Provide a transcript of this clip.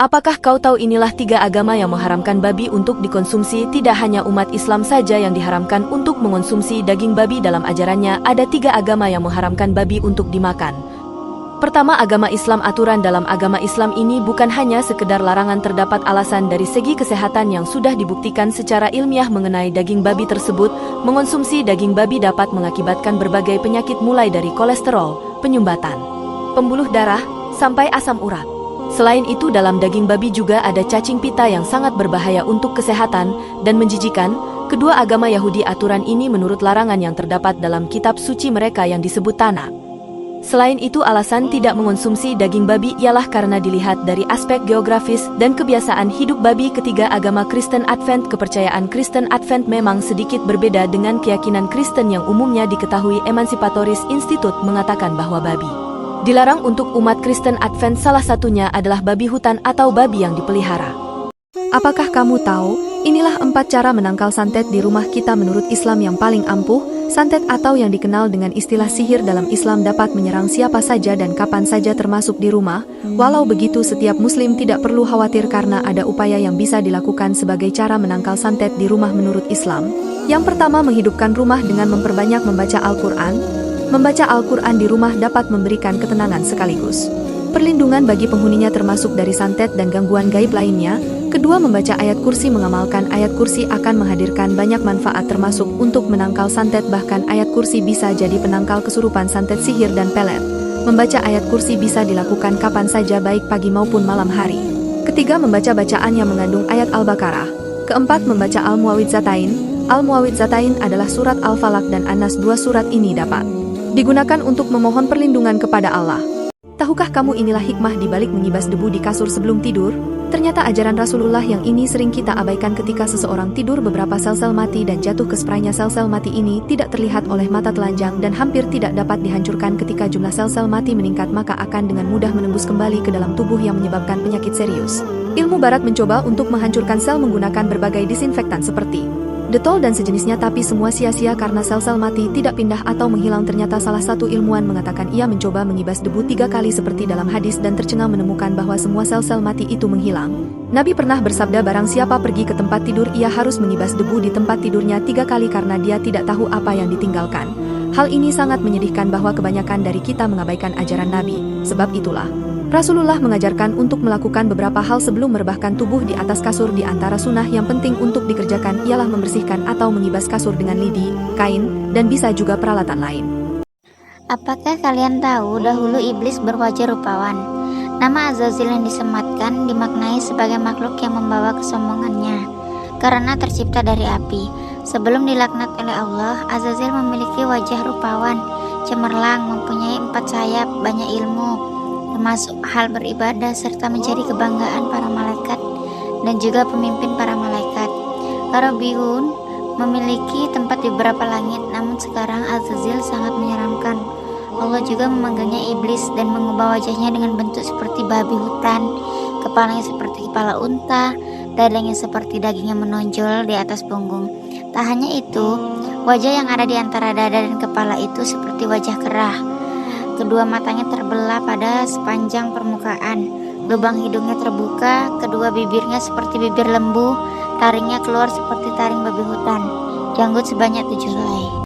Apakah kau tahu inilah 3 agama yang mengharamkan babi untuk dikonsumsi? Tidak hanya umat Islam saja yang diharamkan untuk mengonsumsi daging babi. Dalam ajarannya ada 3 agama yang mengharamkan babi untuk dimakan. Pertama, agama Islam. Aturan dalam agama Islam ini bukan hanya sekedar larangan, terdapat alasan dari segi kesehatan yang sudah dibuktikan secara ilmiah mengenai daging babi tersebut. Mengonsumsi daging babi dapat mengakibatkan berbagai penyakit mulai dari kolesterol, penyumbatan, pembuluh darah, sampai asam urat. Selain itu, dalam daging babi juga ada cacing pita yang sangat berbahaya untuk kesehatan dan menjijikan. Kedua agama Yahudi, aturan ini menurut larangan yang terdapat dalam kitab suci mereka yang disebut Tanakh. Selain itu, alasan tidak mengonsumsi daging babi ialah karena dilihat dari aspek geografis dan kebiasaan hidup babi. Ketiga, agama Kristen Advent. Kepercayaan Kristen Advent memang sedikit berbeda dengan keyakinan Kristen yang umumnya diketahui. Emancipatoris Institute mengatakan bahwa babi dilarang untuk umat Kristen Advent, salah satunya adalah babi hutan atau babi yang dipelihara. Apakah kamu tahu, inilah 4 cara menangkal santet di rumah kita menurut Islam yang paling ampuh. Santet atau yang dikenal dengan istilah sihir dalam Islam dapat menyerang siapa saja dan kapan saja termasuk di rumah. Walau begitu, setiap muslim tidak perlu khawatir karena ada upaya yang bisa dilakukan sebagai cara menangkal santet di rumah menurut Islam. Yang pertama, menghidupkan rumah dengan memperbanyak membaca Al-Quran. Membaca Al-Quran di rumah dapat memberikan ketenangan sekaligus perlindungan bagi penghuninya termasuk dari santet dan gangguan gaib lainnya. Kedua, membaca ayat kursi. Mengamalkan ayat kursi akan menghadirkan banyak manfaat termasuk untuk menangkal santet, bahkan ayat kursi bisa jadi penangkal kesurupan, santet, sihir, dan pelet. Membaca ayat kursi bisa dilakukan kapan saja baik pagi maupun malam hari. Ketiga, membaca bacaan yang mengandung ayat Al-Baqarah. Keempat, membaca Al-Muawwidzatain. Al-Muawwidzatain adalah surat Al-Falaq dan An-Nas. 2 surat ini dapat digunakan untuk memohon perlindungan kepada Allah. Tahukah kamu inilah hikmah di balik mengibas debu di kasur sebelum tidur? Ternyata ajaran Rasulullah yang ini sering kita abaikan. Ketika seseorang tidur, beberapa sel-sel mati dan jatuh ke spraynya. Sel-sel mati ini tidak terlihat oleh mata telanjang dan hampir tidak dapat dihancurkan. Ketika jumlah sel-sel mati meningkat, maka akan dengan mudah menembus kembali ke dalam tubuh yang menyebabkan penyakit serius. Ilmu barat mencoba untuk menghancurkan sel menggunakan berbagai disinfektan seperti Dettol dan sejenisnya, tapi semua sia-sia karena sel-sel mati tidak pindah atau menghilang. Ternyata salah satu ilmuwan mengatakan ia mencoba mengibas debu 3 kali seperti dalam hadis dan tercengang menemukan bahwa semua sel-sel mati itu menghilang. Nabi pernah bersabda, barang siapa pergi ke tempat tidur, ia harus mengibas debu di tempat tidurnya 3 kali karena dia tidak tahu apa yang ditinggalkan. Hal ini sangat menyedihkan bahwa kebanyakan dari kita mengabaikan ajaran Nabi. Sebab itulah Rasulullah mengajarkan untuk melakukan beberapa hal sebelum merebahkan tubuh di atas kasur. Di antara sunnah yang penting untuk dikerjakan ialah membersihkan atau mengibas kasur dengan lidi, kain, dan bisa juga peralatan lain. Apakah kalian tahu dahulu iblis berwajah rupawan? Nama Azazil yang disematkan dimaknai sebagai makhluk yang membawa kesombongannya karena tercipta dari api. Sebelum dilaknat oleh Allah, Azazil memiliki wajah rupawan, cemerlang, mempunyai 4 sayap, banyak ilmu, termasuk hal beribadah serta menjadi kebanggaan para malaikat dan juga pemimpin para malaikat. Karobihun memiliki tempat di beberapa langit, namun sekarang Azazil sangat menyeramkan. Allah juga memanggilnya iblis dan mengubah wajahnya dengan bentuk seperti babi hutan, kepalanya seperti kepala unta, dadanya seperti daging yang menonjol di atas punggung. Tak hanya itu, wajah yang ada di antara dada dan kepala itu seperti wajah kerah. Kedua matanya terbelah pada sepanjang permukaan, lubang hidungnya terbuka, kedua bibirnya seperti bibir lembu, taringnya keluar seperti taring babi hutan, janggut sebanyak 7 helai.